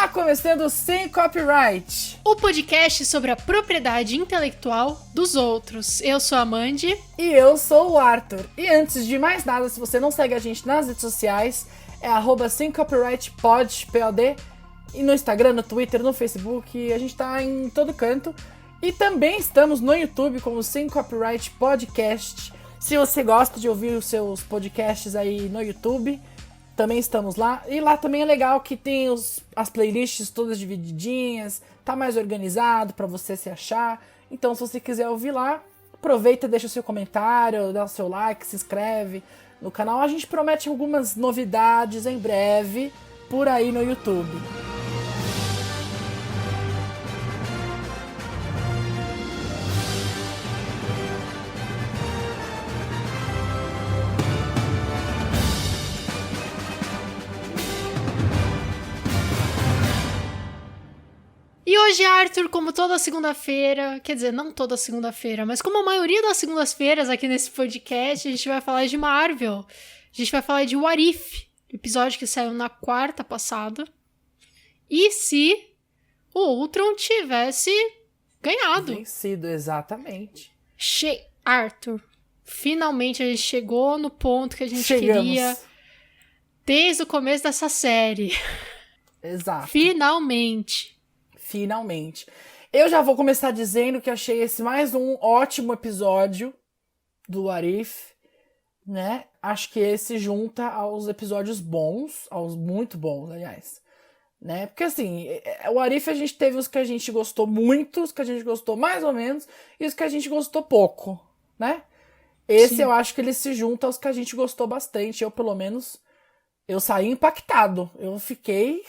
Está começando Sem Copyright, o podcast sobre a propriedade intelectual dos outros. Eu sou a Mandy. E eu sou o Arthur. E antes de mais nada, se você não segue a gente nas redes sociais, é @semcopyrightpod, POD, e no Instagram, no Twitter, no Facebook, a gente tá em todo canto. E também estamos no YouTube como Sem Copyright Podcast. Se você gosta de ouvir os seus podcasts aí no YouTube, também estamos lá. E lá também é legal que tem as playlists todas divididinhas, tá mais organizado pra você se achar. Então, se você quiser ouvir lá, aproveita, deixa o seu comentário, dá o seu like, se inscreve no canal. A gente promete algumas novidades em breve por aí no YouTube. E hoje, Arthur, como toda segunda-feira, quer dizer, não toda segunda-feira, mas como a maioria das segundas-feiras aqui nesse podcast, a gente vai falar de Marvel. A gente vai falar de What If, episódio que saiu na quarta passada. E se o Ultron tivesse ganhado? Vencido, exatamente. Arthur, finalmente a gente chegou no ponto que a gente Chegamos. queria desde o começo dessa série. Exato. Finalmente. Eu já vou começar dizendo que achei esse mais um ótimo episódio do What If, né? Acho que esse junta aos episódios bons, aos muito bons, aliás, né? Porque assim, o What If a gente teve os que a gente gostou muito, os que a gente gostou mais ou menos, e os que a gente gostou pouco, né? Esse Sim. Eu acho que ele se junta aos que a gente gostou bastante. Eu, pelo menos, eu saí impactado. Eu fiquei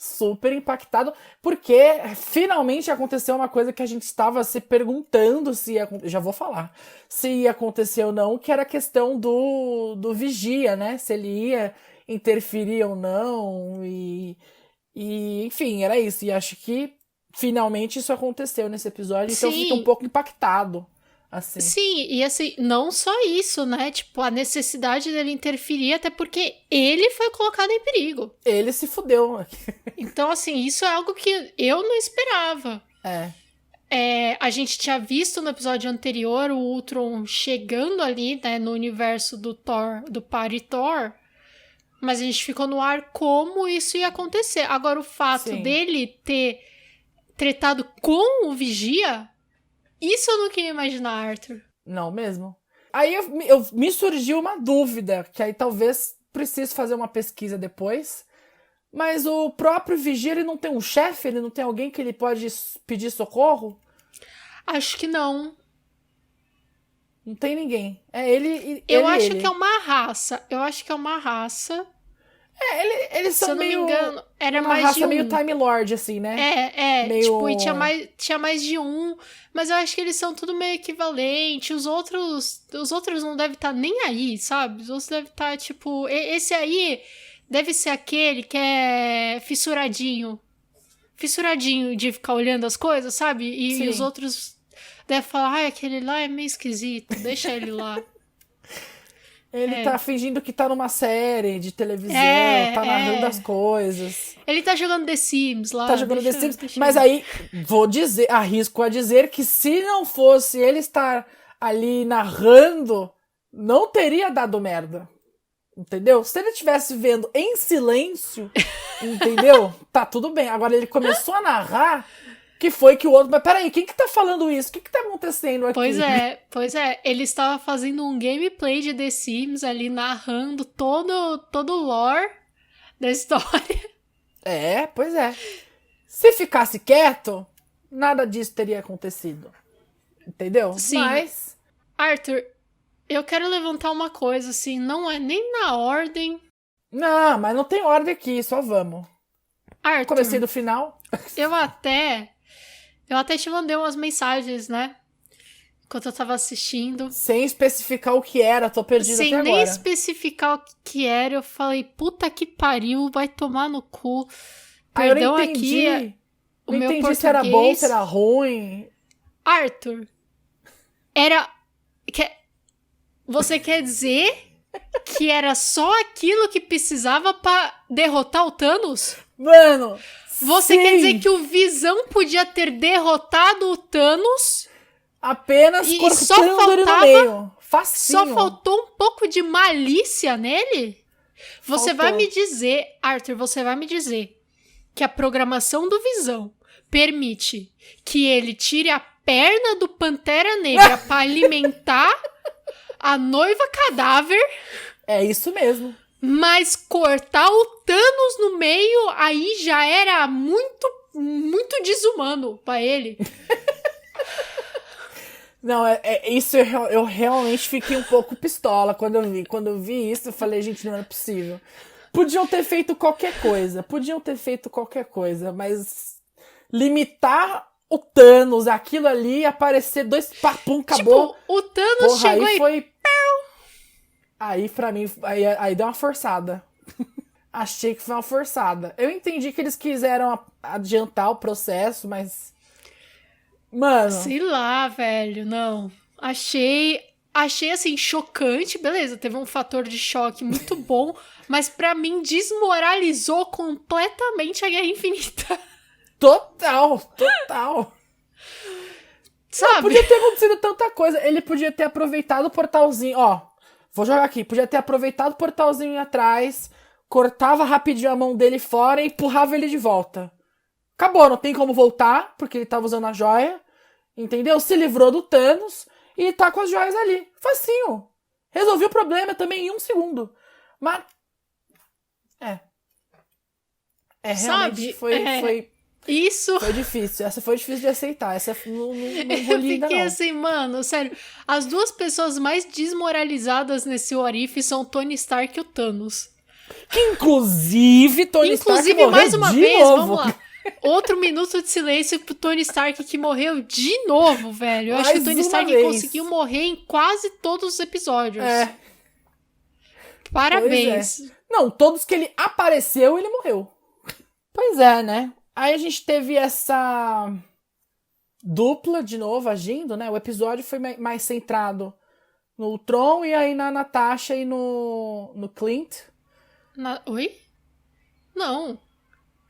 super impactado, porque finalmente aconteceu uma coisa que a gente estava se perguntando se ia, já vou falar, se ia acontecer ou não, que era a questão do Vigia, né? Se ele ia interferir ou não, e enfim, era isso. E acho que finalmente isso aconteceu nesse episódio, então eu Sim. fiquei um pouco impactado. Assim. Sim, e assim, não só isso, né? Tipo, a necessidade dele interferir, até porque ele foi colocado em perigo. Ele se fudeu. Então, assim, isso é algo que eu não esperava. A gente tinha visto no episódio anterior o Ultron chegando ali, né, no universo do Thor, do Party Thor, mas a gente ficou no ar como isso ia acontecer. Agora, o fato Sim. dele ter tretado com o Vigia, isso eu não queria imaginar, Arthur. Não mesmo? Aí me surgiu uma dúvida, que aí talvez precise fazer uma pesquisa depois. Mas o próprio Vigia, ele não tem um chefe? Ele não tem alguém que ele pode pedir socorro? Acho que não. Não tem ninguém. É ele e Eu acho ele. que é uma raça. Eles Se são eu não meio... me engano, era uma mais raça de um. meio Time Lord, assim, né? Meio... Tipo, e tinha mais de um, mas eu acho que eles são tudo meio equivalente. Os outros não devem estar nem aí, sabe? Os outros devem estar, tipo, esse aí deve ser aquele que é fissuradinho de ficar olhando as coisas, sabe? E os outros devem falar, ai, aquele lá é meio esquisito, deixa ele lá. Ele tá fingindo que tá numa série de televisão, tá narrando as coisas. Ele tá jogando The Sims lá. Tá jogando The Sims. Mas aí, arrisco a dizer que se não fosse ele estar ali narrando, não teria dado merda. Entendeu? Se ele estivesse vendo em silêncio, entendeu? Tá tudo bem. Agora ele começou a narrar, que foi que o outro... Mas peraí, quem que tá falando isso? O que tá acontecendo aqui? Pois é. Ele estava fazendo um gameplay de The Sims ali, narrando todo o lore da história. Pois é. Se ficasse quieto, nada disso teria acontecido. Entendeu? Sim. Mas... Arthur, eu quero levantar uma coisa, assim, não é nem na ordem. Não, mas não tem ordem aqui, só vamos. Arthur, Comecei do final. Eu até te mandei umas mensagens, né? Enquanto eu tava assistindo. Sem especificar o que era, tô perdida até agora. Sem nem especificar o que era, eu falei, puta que pariu, vai tomar no cu. Perdão, eu não entendi. Aqui, o não meu entendi português. Se era bom, se era ruim. Arthur, você quer dizer que era só aquilo que precisava pra derrotar o Thanos? Mano, Você sim. quer dizer que o Visão podia ter derrotado o Thanos Apenas e cortando só ele no faltava- meio. Facinho. só faltou um pouco de malícia nele? Você vai Faltou. me dizer, Arthur, você vai me dizer que a programação do Visão permite que ele tire a perna do Pantera Negra pra alimentar a noiva cadáver, É isso mesmo. mas cortar o Thanos no meio aí já era muito, muito desumano pra ele. Não, isso eu realmente fiquei um pouco pistola quando eu vi. Quando eu vi isso, eu falei, gente, não é possível. Podiam ter feito qualquer coisa, mas limitar o Thanos, aquilo ali, aparecer dois papum, acabou. Tipo, o Thanos Porra, chegou aí e... foi... Aí, pra mim, aí deu uma forçada. Achei que foi uma forçada. Eu entendi que eles quiseram adiantar o processo, mas... Mano... Sei lá, velho, não. Achei, assim, chocante. Beleza, teve um fator de choque muito bom, mas pra mim desmoralizou completamente a Guerra Infinita. Total. Sabe? Podia ter acontecido tanta coisa. Ele podia ter aproveitado o portalzinho. Ó, vou jogar aqui. Podia ter aproveitado o portalzinho atrás, cortava rapidinho a mão dele fora e empurrava ele de volta. Acabou, não tem como voltar, porque ele tava usando a joia. Entendeu? Se livrou do Thanos e tá com as joias ali. Facinho. Resolvi o problema também em 1 segundo. Mas... realmente Sabe? foi Isso. Foi difícil. Essa foi difícil de aceitar. Essa não Eu engoli ainda, fiquei não. assim, mano, sério. As duas pessoas mais desmoralizadas nesse What If são o Tony Stark e o Thanos. Que inclusive, Tony Stark Inclusive, morreu mais uma de vez, novo. vamos lá. Outro minuto de silêncio pro Tony Stark que morreu de novo, velho. Eu acho que Mais o Tony uma Stark vez. conseguiu morrer em quase todos os episódios. É. Parabéns. Pois é. Não, todos que ele apareceu, ele morreu. Pois é, né? Aí a gente teve essa dupla de novo agindo, né? O episódio foi mais centrado no Ultron e aí na Natasha e no Clint. Oi? Não.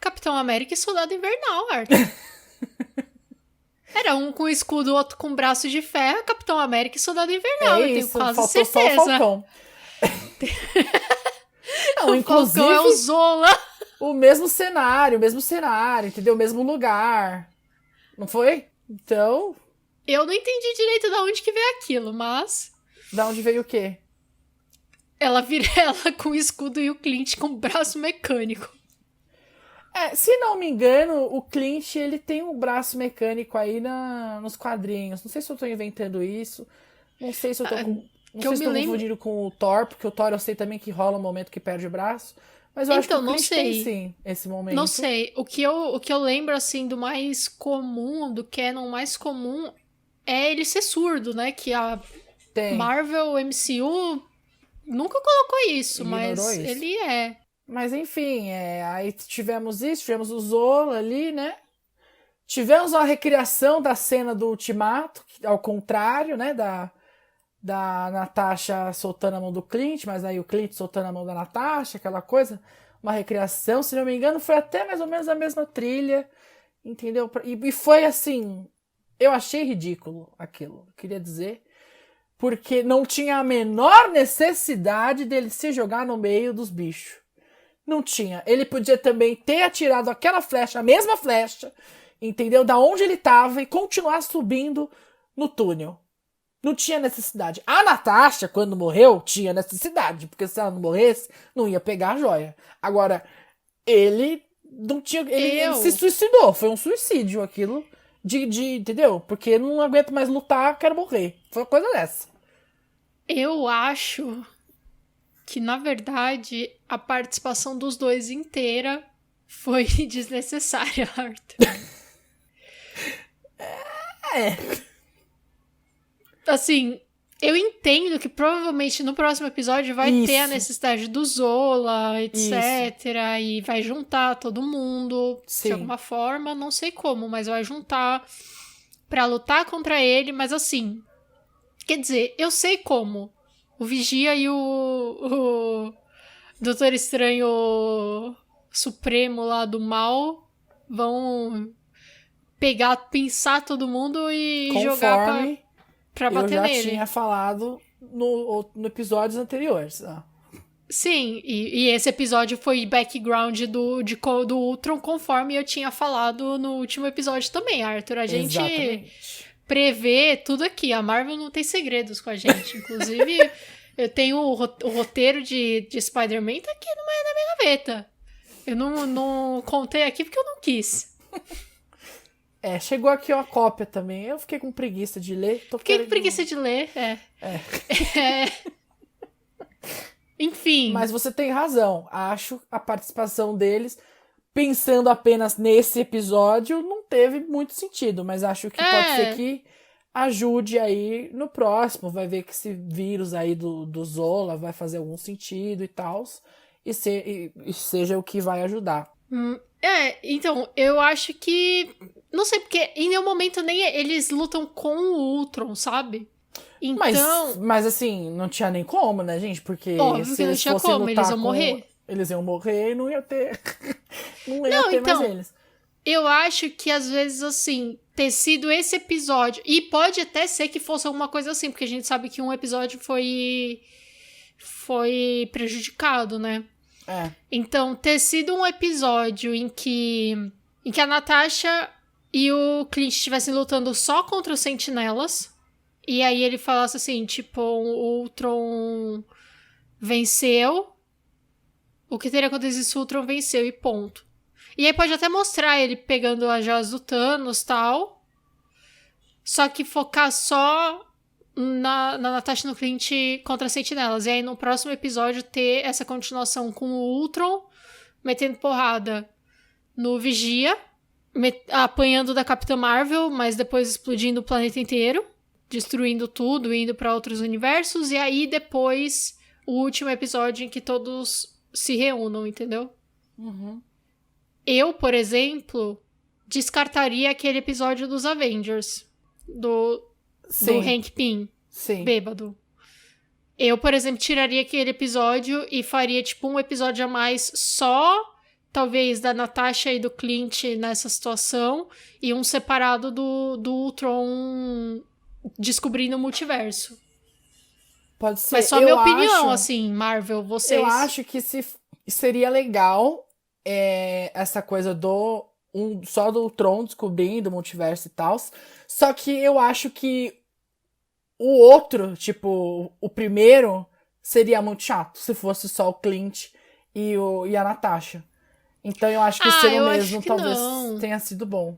Capitão América e Soldado Invernal, Arthur. Era um com escudo, outro com braço de ferro, Capitão América e Soldado Invernal, eu tenho quase faltou certeza. só o Falcão. Não, O inclusive, Falcão é o Zola. o mesmo cenário, entendeu? O mesmo lugar. Não foi? Então, Eu não entendi direito de onde que veio aquilo, mas... da onde veio o quê? Ela vira ela com o escudo e o Clint com o braço mecânico. Se não me engano, o Clint, ele tem um braço mecânico aí nos quadrinhos. Não sei se eu tô inventando isso. Não sei se eu tô não sei se eu tô confundindo com o Thor, porque o Thor eu sei também que rola um momento que perde o braço. Mas eu acho que o Clint tem sim esse momento. Não sei. O que eu lembro, assim, do mais comum, do canon mais comum, é ele ser surdo, né? Que a Marvel, MCU, nunca colocou isso, mas ele é. Mas enfim, aí tivemos isso, tivemos o Zola ali, né? Tivemos uma recriação da cena do Ultimato, ao contrário, né? Da Natasha soltando a mão do Clint, mas aí o Clint soltando a mão da Natasha, aquela coisa. Uma recriação, se não me engano, foi até mais ou menos a mesma trilha, entendeu? E foi assim, eu achei ridículo aquilo, queria dizer. Porque não tinha a menor necessidade dele se jogar no meio dos bichos. Não tinha. Ele podia também ter atirado aquela flecha, a mesma flecha, entendeu? Da onde ele tava e continuar subindo no túnel. Não tinha necessidade. A Natasha, quando morreu, tinha necessidade, porque se ela não morresse, não ia pegar a joia. Agora, ele não tinha. Ele se suicidou. Foi um suicídio aquilo. Entendeu? Porque não aguento mais lutar, quero morrer. Foi uma coisa dessa. Eu acho que, na verdade, a participação dos dois inteira foi desnecessária, Arthur. Assim, eu entendo que provavelmente no próximo episódio vai ter a necessidade do Zola, etc. E vai juntar todo mundo de alguma forma, não sei como, mas vai juntar pra lutar contra ele, mas assim... Quer dizer, eu sei como. O Vigia e o Doutor Estranho supremo lá do mal vão pinçar todo mundo e jogar pra bater nele. Eu já tinha falado no episódios anteriores. Sim, e esse episódio foi background do Ultron, conforme eu tinha falado no último episódio também, Arthur. A gente prevê tudo aqui. A Marvel não tem segredos com a gente. Inclusive, eu tenho o roteiro de Spider-Man tá aqui no meio da minha gaveta. Eu não contei aqui porque eu não quis. Chegou aqui uma cópia também. Eu fiquei com preguiça de ler. Fiquei com preguiça de ler, Enfim. Mas você tem razão. Acho a participação deles, pensando apenas nesse episódio, não teve muito sentido. Mas acho que pode ser que ajude aí no próximo. Vai ver que esse vírus aí do Zola vai fazer algum sentido e tal. E seja o que vai ajudar. Então, eu acho que... Não sei, porque em nenhum momento nem eles lutam com o Ultron, sabe? Então... Mas assim, não tinha nem como, né, gente? Porque óbvio que não tinha como, eles iam morrer. Eles iam morrer e não ia ter... não ia ter mais eles. Eu acho que às vezes, assim, ter sido esse episódio... E pode até ser que fosse alguma coisa assim, porque a gente sabe que um episódio foi prejudicado, né? Então, ter sido um episódio em que a Natasha e o Clint estivessem lutando só contra os sentinelas, e aí ele falasse assim, tipo, o Ultron venceu, o que teria acontecido se o Ultron venceu e ponto. E aí pode até mostrar ele pegando as joias do Thanos e tal, só que focar só na Natasha e no Clint contra as sentinelas. E aí no próximo episódio ter essa continuação com o Ultron metendo porrada no Vigia, apanhando da Capitã Marvel, mas depois explodindo o planeta inteiro, destruindo tudo, indo pra outros universos. E aí depois o último episódio em que todos se reúnam, entendeu? Uhum. Eu, por exemplo, descartaria aquele episódio dos Avengers, do Hank Pym, bêbado. Eu, por exemplo, tiraria aquele episódio e faria, tipo, um episódio a mais só, talvez, da Natasha e do Clint nessa situação, e um separado do Ultron descobrindo o multiverso. Pode ser. Mas só minha opinião, assim, Marvel, vocês... Eu acho que seria legal essa coisa só do Ultron descobrindo o multiverso e tal. Só que eu acho que o outro, tipo, o primeiro, seria muito chato se fosse só o Clint e a Natasha. Então eu acho que ser o mesmo talvez tenha sido bom.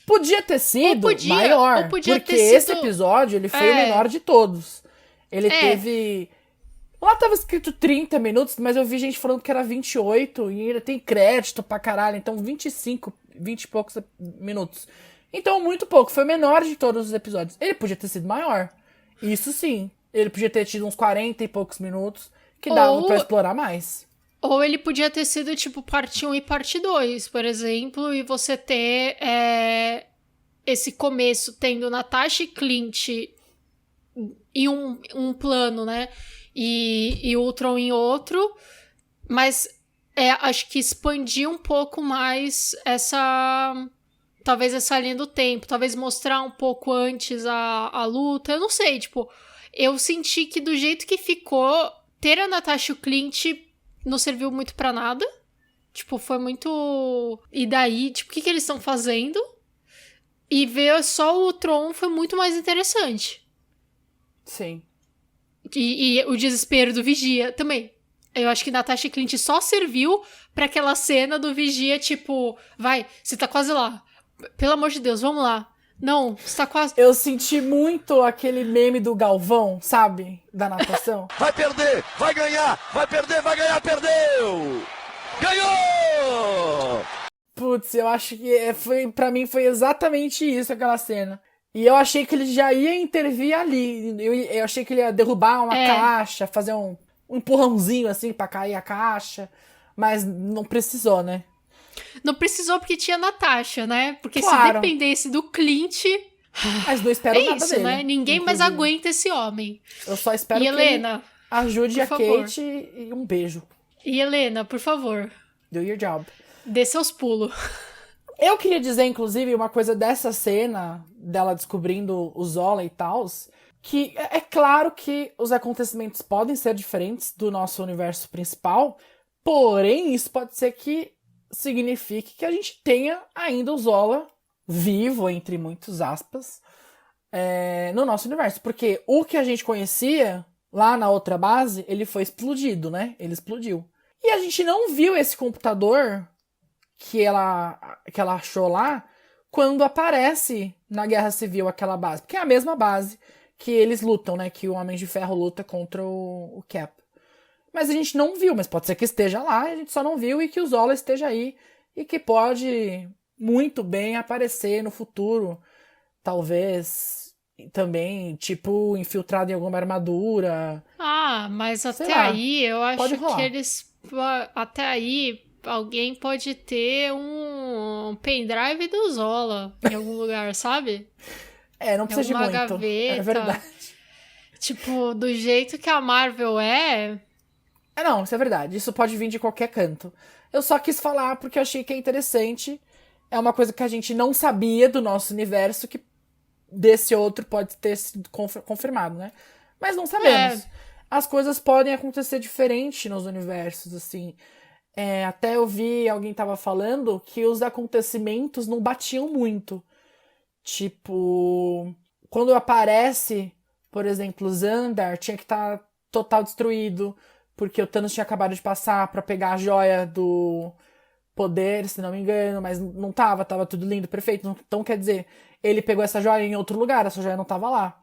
Podia ter sido maior, porque esse episódio ele foi o menor de todos. Ele teve... Lá tava escrito 30 minutos, mas eu vi gente falando que era 28 e ainda tem crédito pra caralho, então 20 e poucos minutos. Então, muito pouco. Foi o menor de todos os episódios. Ele podia ter sido maior. Isso sim. Ele podia ter tido uns 40 e poucos minutos que dava pra explorar mais. Ou ele podia ter sido, tipo, parte 1 e parte 2, por exemplo, e você ter esse começo tendo Natasha e Clint em um plano, né? E Ultron em outro. Mas acho que expandir um pouco mais talvez essa linha do tempo, talvez mostrar um pouco antes a luta, eu não sei, tipo, eu senti que do jeito que ficou, ter a Natasha e o Clint não serviu muito pra nada, tipo, foi muito... E daí, tipo, o que eles estão fazendo? E ver só o Ultron foi muito mais interessante. Sim. E o desespero do Vigia também. Eu acho que Natasha e Clint só serviu pra aquela cena do Vigia, tipo, vai, você tá quase lá. Pelo amor de Deus, vamos lá. Não, você tá quase... Eu senti muito aquele meme do Galvão, sabe? Da natação. Vai perder, vai ganhar, vai perder, vai ganhar, perdeu! Ganhou! Putz, eu acho que pra mim foi exatamente isso, aquela cena. E eu achei que ele já ia intervir ali. Eu achei que ele ia derrubar uma caixa, fazer um empurrãozinho assim pra cair a caixa. Mas não precisou, né? Não precisou porque tinha Natasha, né? Porque claro. Se dependesse do Clint... Mas não espero nada isso, dele. Né? Ninguém mais aguenta esse homem. Eu só espero e que Helena, ele ajude a favor. Kate e um beijo. E Helena, por favor. Do your job. Dê seus pulos. Eu queria dizer, inclusive, uma coisa dessa cena, dela descobrindo o Zola e tal, que é claro que os acontecimentos podem ser diferentes do nosso universo principal, porém, isso pode ser que signifique que a gente tenha ainda o Zola vivo, entre muitas aspas, no nosso universo. Porque o que a gente conhecia lá na outra base, ele foi explodido, né? Ele explodiu. E a gente não viu esse computador que ela achou lá quando aparece na Guerra Civil aquela base. Porque é a mesma base que eles lutam, né? Que o Homem de Ferro luta contra o Cap. Mas a gente não viu, mas pode ser que esteja lá, a gente só não viu, e que o Zola esteja aí, e que pode muito bem aparecer no futuro, talvez também, tipo, infiltrado em alguma armadura. Mas até lá, aí, eu acho rolar. que eles... Até aí, alguém pode ter um pendrive do Zola em algum lugar, sabe? Não precisa de muito. Gaveta. É verdade. Tipo, do jeito que a Marvel é... Não, isso é verdade. Isso pode vir de qualquer canto. Eu só quis falar porque eu achei que é interessante. É uma coisa que a gente não sabia do nosso universo, que desse outro pode ter sido confirmado, né? Mas não sabemos. As coisas podem acontecer diferente nos universos, assim. Até eu vi, alguém tava falando que os acontecimentos não batiam muito. Tipo, quando aparece, por exemplo, Xandar, tinha que estar total destruído, porque o Thanos tinha acabado de passar pra pegar a joia do poder, se não me engano, mas não tava tudo lindo, perfeito. Então, quer dizer, ele pegou essa joia em outro lugar, essa joia não tava lá.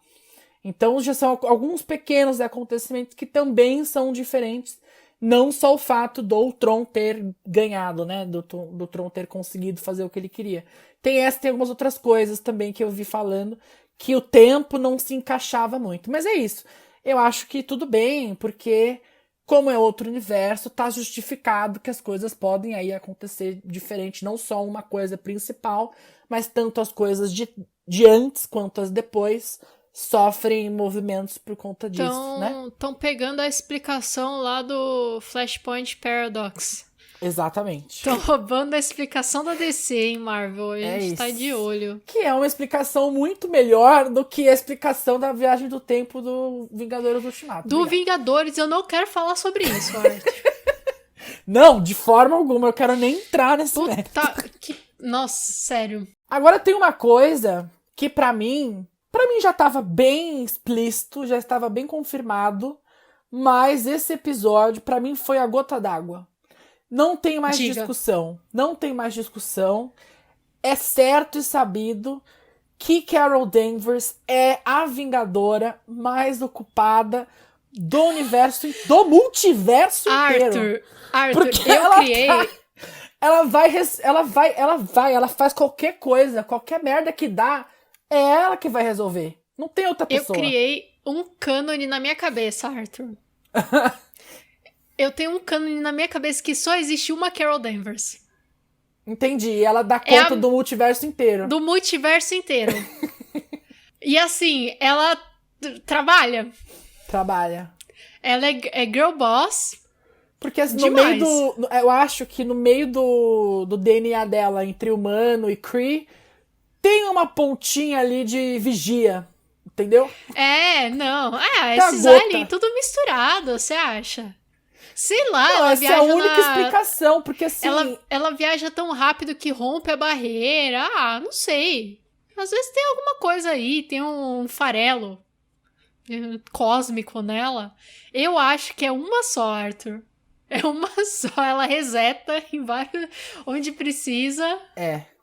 Então, já são alguns pequenos acontecimentos que também são diferentes, não só o fato do Ultron ter ganhado, né, do Ultron ter conseguido fazer o que ele queria. Tem algumas outras coisas também que eu vi falando, que o tempo não se encaixava muito. Mas é isso. Eu acho que tudo bem, porque... como é outro universo, tá justificado que as coisas podem aí acontecer diferente, não só uma coisa principal, mas tanto as coisas de antes quanto as depois sofrem movimentos por conta disso, né? Estão pegando a explicação lá do Flashpoint Paradox. Exatamente. Estão roubando a explicação da DC, hein, Marvel? A gente tá de olho. Que é uma explicação muito melhor do que a explicação da viagem do tempo do Vingadores Ultimato. Do Vingadores, eu não quero falar sobre isso, Arthur. Não, de forma alguma, eu quero nem entrar nesse mérito. Nossa, sério. Agora tem uma coisa que pra mim já estava bem explícito, já estava bem confirmado, mas esse episódio pra mim foi a gota d'água. Não tem mais discussão. Não tem mais discussão. É certo e sabido que Carol Danvers é a Vingadora mais ocupada do universo, do multiverso inteiro. Arthur, eu criei... Ela faz qualquer coisa, qualquer merda que dá, é ela que vai resolver. Não tem outra pessoa. Eu criei um cânone na minha cabeça, Arthur. Eu tenho um cânone na minha cabeça que só existe uma Carol Danvers. Entendi. Ela dá conta do multiverso inteiro. Do multiverso inteiro. E assim, ela trabalha. Ela é girl boss. Porque assim, no meio do... Eu acho que no meio do DNA dela, entre humano e Kree, tem uma pontinha ali de vigia. Entendeu? Esses aliens tudo misturado, você acha? Sei lá, não, ela essa viaja é a única explicação, porque assim... Ela viaja tão rápido que rompe a barreira. Não sei. Às vezes tem alguma coisa aí, tem um farelo cósmico nela. Eu acho que é uma só, Arthur. É uma só, ela reseta em vários... onde precisa.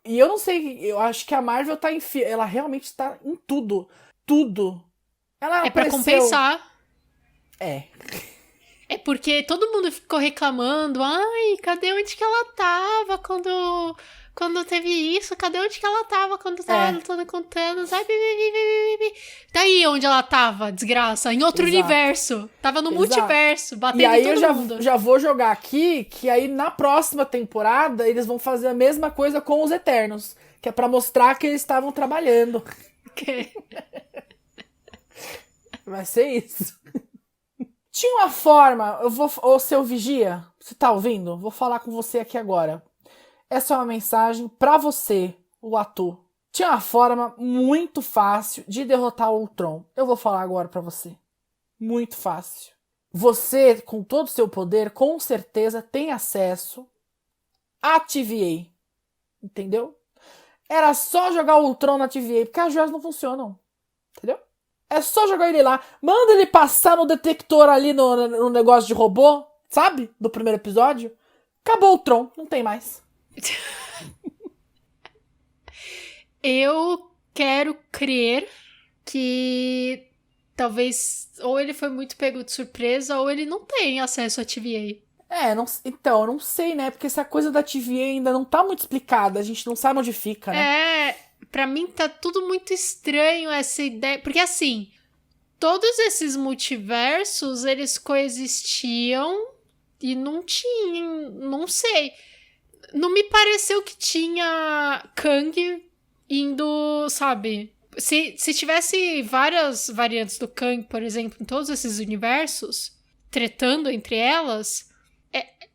E eu não sei, eu acho que a Marvel tá ela realmente está em tudo. Tudo. Ela pra compensar. É porque todo mundo ficou reclamando. Ai, cadê onde que ela tava quando teve isso? Cadê onde que ela tava quando tava lutando com Thanos? Ai, daí onde ela tava, desgraça? Em outro universo. Tava no multiverso, batendo em todo mundo. E aí eu já vou jogar aqui, que aí na próxima temporada eles vão fazer a mesma coisa com os Eternos. Que é pra mostrar que eles estavam trabalhando. Vai ser isso. Tinha uma forma, ô seu vigia, você tá ouvindo? Vou falar com você aqui agora. Essa é uma mensagem pra você, o ator. Tinha uma forma muito fácil de derrotar o Ultron. Eu vou falar agora pra você. Muito fácil. Você, com todo o seu poder, com certeza tem acesso à TVA. Entendeu? Era só jogar o Ultron na TVA, porque as joias não funcionam. Entendeu? É só jogar ele lá. Manda ele passar no detector ali no negócio de robô, sabe? Do primeiro episódio. Acabou o Tron, não tem mais. Eu quero crer que talvez ou ele foi muito pego de surpresa ou ele não tem acesso à TVA. Então, eu não sei, né? Porque essa coisa da TVA ainda não tá muito explicada. A gente não sabe onde fica, né? Pra mim tá tudo muito estranho essa ideia. Porque assim, todos esses multiversos, eles coexistiam e não tinham, não sei. Não me pareceu que tinha Kang indo, sabe? Se tivesse várias variantes do Kang, por exemplo, em todos esses universos, tretando entre elas,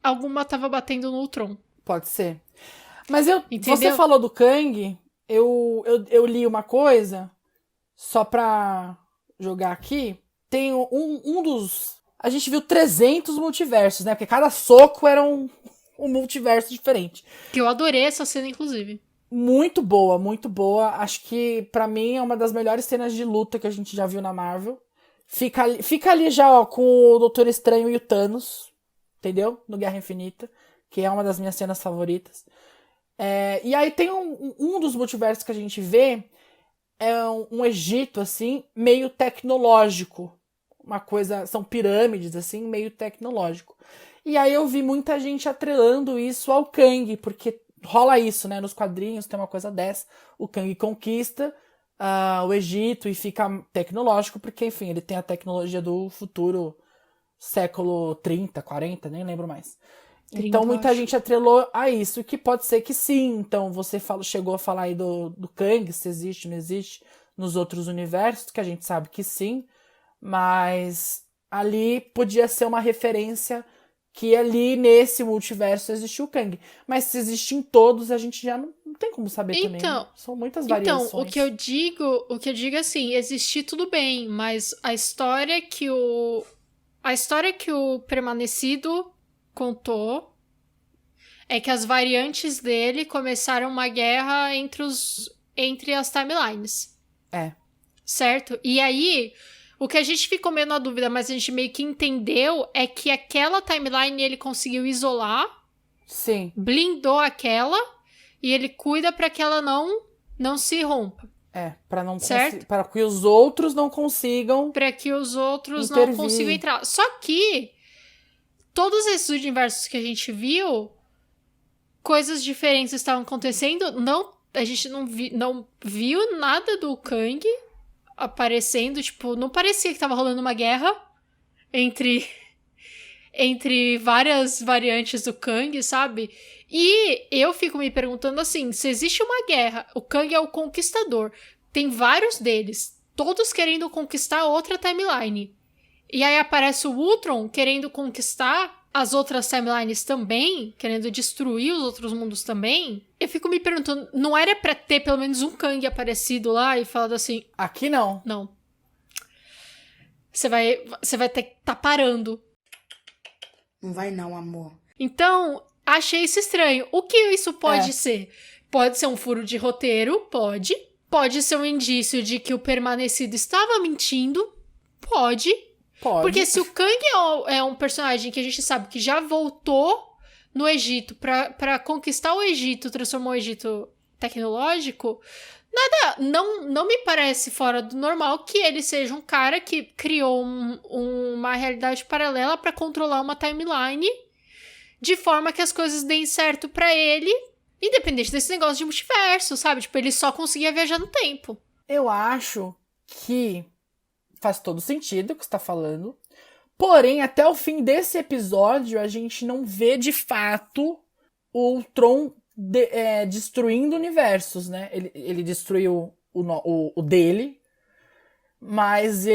alguma tava batendo no Ultron. Pode ser. Mas Entendeu? você falou do Kang, eu li uma coisa, só pra jogar aqui, tem um dos... A gente viu 300 multiversos, né? Porque cada soco era um multiverso diferente. Que eu adorei essa cena, inclusive. Muito boa, muito boa. Acho que, pra mim, é uma das melhores cenas de luta que a gente já viu na Marvel. Fica ali já, ó, com o Doutor Estranho e o Thanos, entendeu? No Guerra Infinita, que é uma das minhas cenas favoritas. E aí tem um dos multiversos que a gente vê, é um Egito, assim, meio tecnológico. Uma coisa, são pirâmides, assim, meio tecnológico. E aí eu vi muita gente atrelando isso ao Kang, porque rola isso, né? Nos quadrinhos tem uma coisa dessa. O Kang conquista o Egito e fica tecnológico, porque, enfim, ele tem a tecnologia do futuro século 30, 40, nem lembro mais. 30, então muita gente atrelou a isso, que pode ser que sim. Então você chegou a falar aí do Kang, se existe ou não existe, nos outros universos, que a gente sabe que sim, mas ali podia ser uma referência que ali nesse multiverso existiu o Kang. Mas se existe em todos, a gente já não tem como saber também. Né? São muitas variações. Então, o que eu digo assim, existir tudo bem, mas a história que o Permanecido contou é que as variantes dele começaram uma guerra entre as timelines. Certo? E aí, o que a gente ficou meio na dúvida, mas a gente meio que entendeu, é que aquela timeline ele conseguiu isolar. Sim. Blindou aquela e ele cuida pra que ela não se rompa. Para que os outros não consigam. Pra que os outros intervir. não consigam entrar. Só que todos esses universos que a gente viu, coisas diferentes estavam acontecendo. A gente não viu nada do Kang aparecendo, tipo, não parecia que tava rolando uma guerra entre várias variantes do Kang, sabe? E eu fico me perguntando assim, se existe uma guerra, o Kang é o conquistador, tem vários deles, todos querendo conquistar outra timeline. E aí aparece o Ultron querendo conquistar as outras timelines também, querendo destruir os outros mundos também. Eu fico me perguntando, não era pra ter pelo menos um Kang aparecido lá e falado assim... Aqui não. Não. Você vai ter que tá parando. Não vai não, amor. Então, achei isso estranho. O que isso pode ser? Pode ser um furo de roteiro? Pode. Pode ser um indício de que o Permanecido estava mentindo? Pode. Porque se o Kang é um personagem que a gente sabe que já voltou no Egito pra conquistar o Egito, transformou o Egito tecnológico, não me parece fora do normal que ele seja um cara que criou uma realidade paralela pra controlar uma timeline de forma que as coisas deem certo pra ele, independente desse negócio de multiverso, sabe? Tipo, ele só conseguia viajar no tempo. Eu acho que faz todo sentido o que você tá falando. Porém, até o fim desse episódio, a gente não vê de fato o Ultron destruindo universos, né? Ele destruiu o dele, mas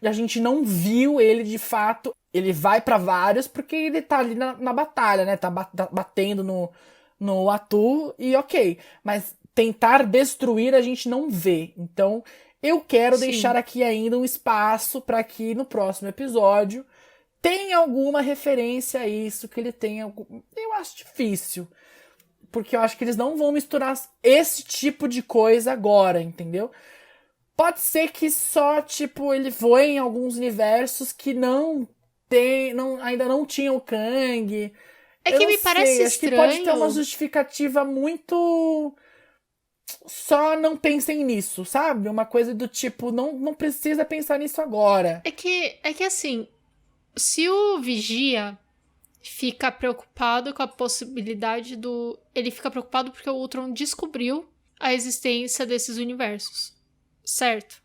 a gente não viu ele de fato. Ele vai pra vários porque ele tá ali na batalha, né? Tá batendo no Atu e ok. Mas tentar destruir a gente não vê. Então, eu quero deixar aqui ainda um espaço para que no próximo episódio tenha alguma referência a isso, que ele tenha algum... Eu acho difícil. Porque eu acho que eles não vão misturar esse tipo de coisa agora, entendeu? Pode ser que só, tipo, ele voe em alguns universos que ainda não tinham o Kang. É que me parece acho estranho. que pode ter uma justificativa muito... Só não pensem nisso, sabe? Uma coisa do tipo, não precisa pensar nisso agora. É que assim, se o Vigia fica preocupado com a possibilidade do... Ele fica preocupado porque o Ultron descobriu a existência desses universos, certo?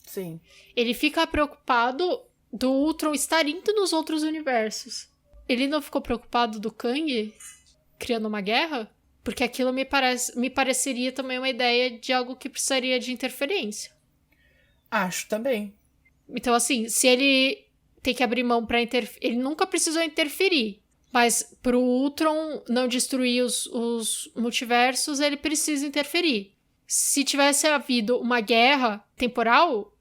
Sim. Ele fica preocupado do Ultron estar indo nos outros universos. Ele não ficou preocupado do Kang criando uma guerra? Porque aquilo me pareceria também uma ideia de algo que precisaria de interferência. Acho também. Então, assim, se ele tem que abrir mão pra interferir... Ele nunca precisou interferir. Mas pro Ultron não destruir os multiversos, ele precisa interferir. Se tivesse havido uma guerra temporal,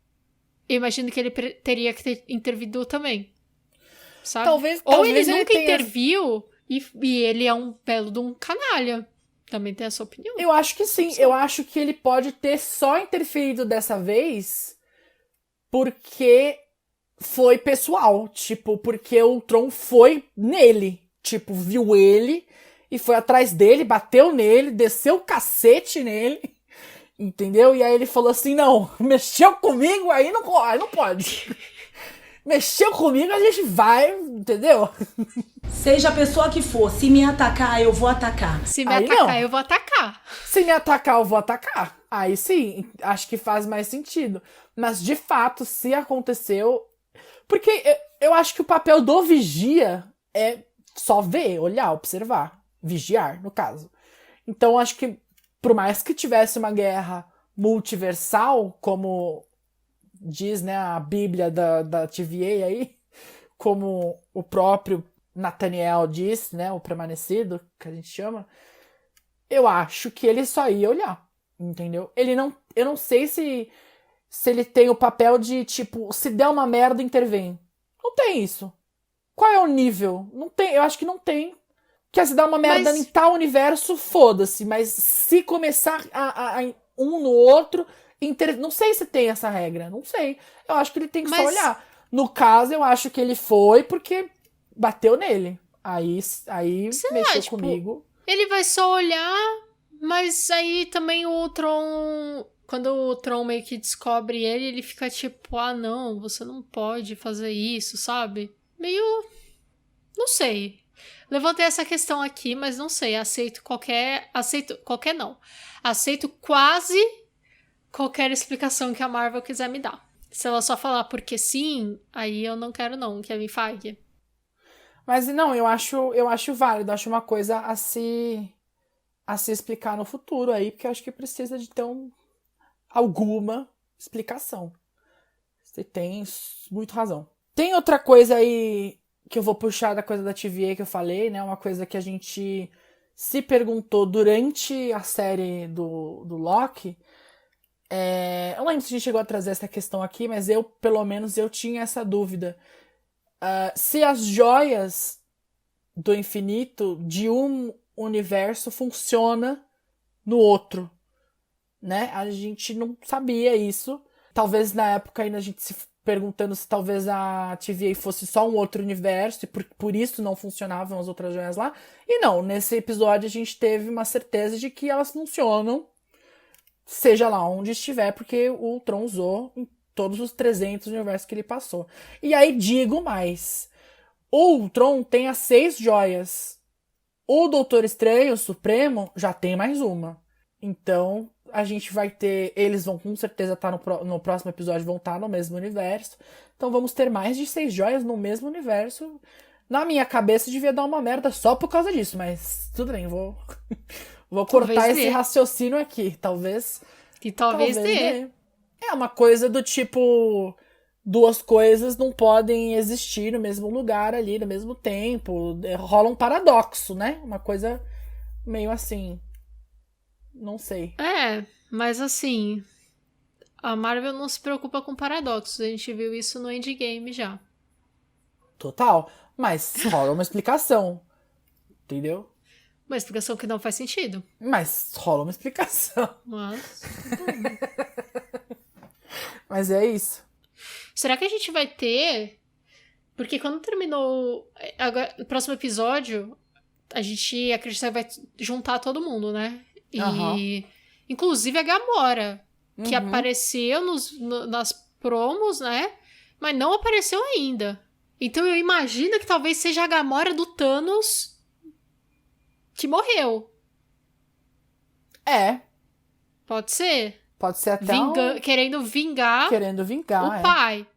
eu imagino que ele teria que ter intervido também. Sabe? Ou ele nunca interviu e ele é um belo de um canalha. Também tem essa opinião? Eu acho que sim. Eu acho que ele pode ter só interferido dessa vez porque foi pessoal. Tipo, porque o Ultron foi nele. Tipo, viu ele e foi atrás dele, bateu nele, desceu o cacete nele. Entendeu? E aí ele falou assim, não, mexeu comigo, aí não pode. Mexeu comigo, a gente vai, entendeu? Seja a pessoa que for, se me atacar, eu vou atacar. Se me aí atacar, não. eu vou atacar. Se me atacar, eu vou atacar. Aí sim, acho que faz mais sentido. Mas, de fato, se aconteceu... Porque eu acho que o papel do vigia é só ver, olhar, observar. Vigiar, no caso. Então, acho que, por mais que tivesse uma guerra multiversal, como diz, né, a Bíblia da TVA aí, como o próprio Nathaniel disse, né, o Permanecido, que a gente chama, eu acho que ele só ia olhar, entendeu? Eu não sei se ele tem o papel de, tipo, se der uma merda, intervém. Não tem isso. Qual é o nível? Não tem, eu acho que não tem. Que se dar uma merda em tal universo, foda-se, mas se começar a um no outro, não sei se tem essa regra, não sei. Eu acho que ele tem que só olhar. No caso, eu acho que ele foi porque bateu nele. Aí mexeu comigo. Ele vai só olhar, mas aí também o Ultron... Quando o Ultron meio que descobre ele fica tipo, ah não, você não pode fazer isso, sabe? Meio... Não sei. Levantei essa questão aqui, mas não sei. Aceito quase qualquer explicação que a Marvel quiser me dar. Se ela só falar porque sim, aí eu não quero não, Kevin Feige. Mas não, eu acho válido, acho uma coisa a se explicar no futuro aí, porque eu acho que precisa de ter alguma explicação. Você tem muito razão. Tem outra coisa aí que eu vou puxar da coisa da TVA que eu falei, né? Uma coisa que a gente se perguntou durante a série do Loki. Eu não lembro se a gente chegou a trazer essa questão aqui, mas pelo menos, eu tinha essa dúvida. Se as joias do infinito de um universo funciona no outro, né? A gente não sabia isso. Talvez na época ainda a gente se perguntando se talvez a TVA fosse só um outro universo e por isso não funcionavam as outras joias lá. E não, nesse episódio a gente teve uma certeza de que elas funcionam, seja lá onde estiver, porque o Ultron usou em todos os 300 universos que ele passou. E aí digo mais, o Ultron tem as 6 joias. O Doutor Estranho, o Supremo, já tem mais uma. Então, a gente vai ter... Eles vão com certeza estar no próximo episódio, vão estar no mesmo universo. Então, vamos ter mais de 6 joias no mesmo universo. Na minha cabeça, devia dar uma merda só por causa disso. Mas, tudo bem, vou cortar esse raciocínio aqui. Talvez dê. É uma coisa do tipo... Duas coisas não podem existir no mesmo lugar ali, no mesmo tempo. Rola um paradoxo, né? Uma coisa meio assim... Não sei. Mas assim... A Marvel não se preocupa com paradoxos. A gente viu isso no Endgame já. Total. Mas rola uma explicação. Entendeu? Uma explicação que não faz sentido. Mas rola uma explicação. Mas... Mas é isso. Será que a gente vai ter... Porque quando terminou... Agora, no próximo episódio, a gente acredita que vai juntar todo mundo, né? E... Inclusive a Gamora. Que apareceu nas promos, né? Mas não apareceu ainda. Então eu imagino que talvez seja a Gamora do Thanos que morreu. Pode ser. Pode ser até querendo vingar o pai.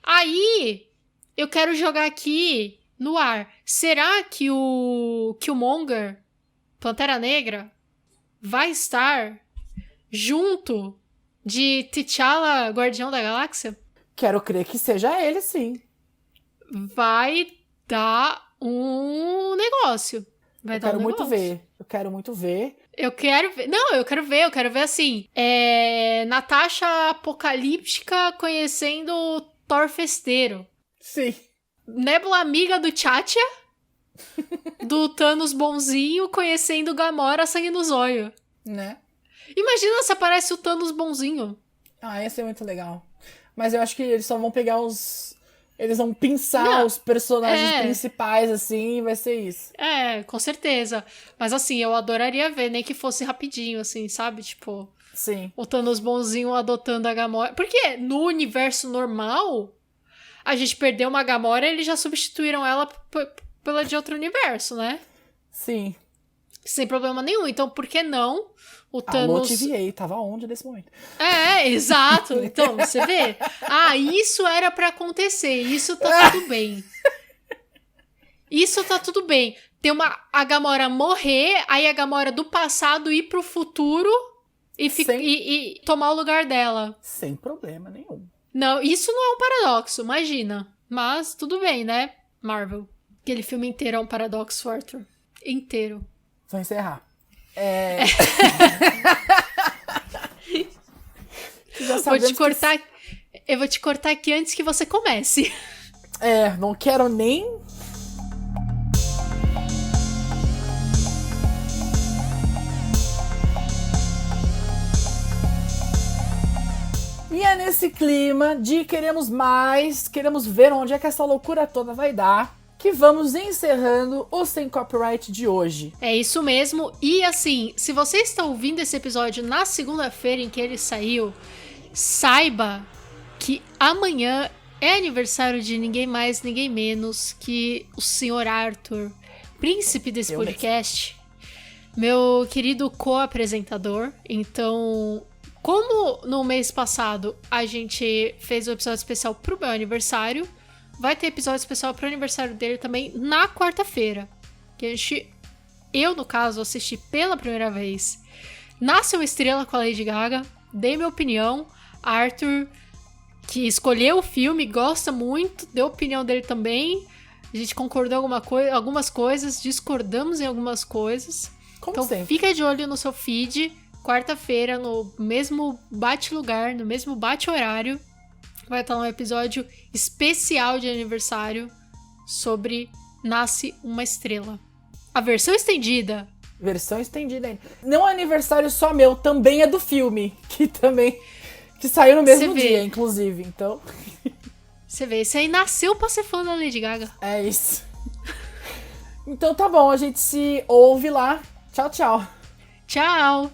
Aí, eu quero jogar aqui no ar. Será que o Killmonger, Pantera Negra, vai estar junto de T'Challa, Guardião da Galáxia? Quero crer que seja ele, sim. Vai dar um negócio. Eu quero muito ver. Eu quero ver assim. Natasha Apocalíptica conhecendo o Thor Festeiro. Sim. Nebula amiga do T'Challa. Do Thanos bonzinho conhecendo Gamora sangue no zóio. Né? Imagina se aparece o Thanos bonzinho. Ia ser muito legal. Mas eu acho que eles só vão pegar os... Eles vão pinçar os personagens principais, assim, e vai ser isso. Com certeza. Mas assim, eu adoraria ver, nem que fosse rapidinho, assim, sabe? Tipo... Sim. O Thanos bonzinho adotando a Gamora. Porque no universo normal, a gente perdeu uma Gamora e eles já substituíram ela pela de outro universo, né? Sim. Sem problema nenhum. Então, por que não o Thanos... Alô, TVA, tava onde nesse momento? Exato. Então, você vê? Isso era pra acontecer. Isso tá tudo bem. Isso tá tudo bem. Tem a Gamora morrer, aí a Gamora do passado ir pro futuro e tomar o lugar dela. Sem problema nenhum. Não, isso não é um paradoxo, imagina. Mas tudo bem, né, Marvel? Aquele filme inteiro é um paradoxo, Arthur. Inteiro. Vou encerrar. Eu vou te cortar aqui antes que você comece. Não quero nem... E é nesse clima de queremos mais, queremos ver onde é que essa loucura toda vai dar, que vamos encerrando o Sem Copyright de hoje. É isso mesmo. E assim, se você está ouvindo esse episódio na segunda-feira em que ele saiu, saiba que amanhã é aniversário de ninguém mais, ninguém menos que o senhor Arthur, príncipe desse podcast, meu querido co-apresentador. Então, como no mês passado a gente fez um episódio especial pro meu aniversário, vai ter episódio especial pro aniversário dele também na quarta-feira. Que eu, no caso, assisti pela primeira vez Nasce uma Estrela com a Lady Gaga, dei minha opinião. Arthur, que escolheu o filme, gosta muito, deu a opinião dele também. A gente concordou em algumas coisas, discordamos em algumas coisas. Como sempre. Fica de olho no seu feed, quarta-feira, no mesmo bate-lugar, no mesmo bate-horário. Vai estar um episódio especial de aniversário sobre Nasce uma Estrela. A versão estendida. Versão estendida ainda. Não é aniversário só meu, também é do filme. Que saiu no mesmo dia, inclusive. Então... Você vê, esse aí nasceu pra ser fã da Lady Gaga. É isso. Então tá bom, a gente se ouve lá. Tchau, tchau. Tchau.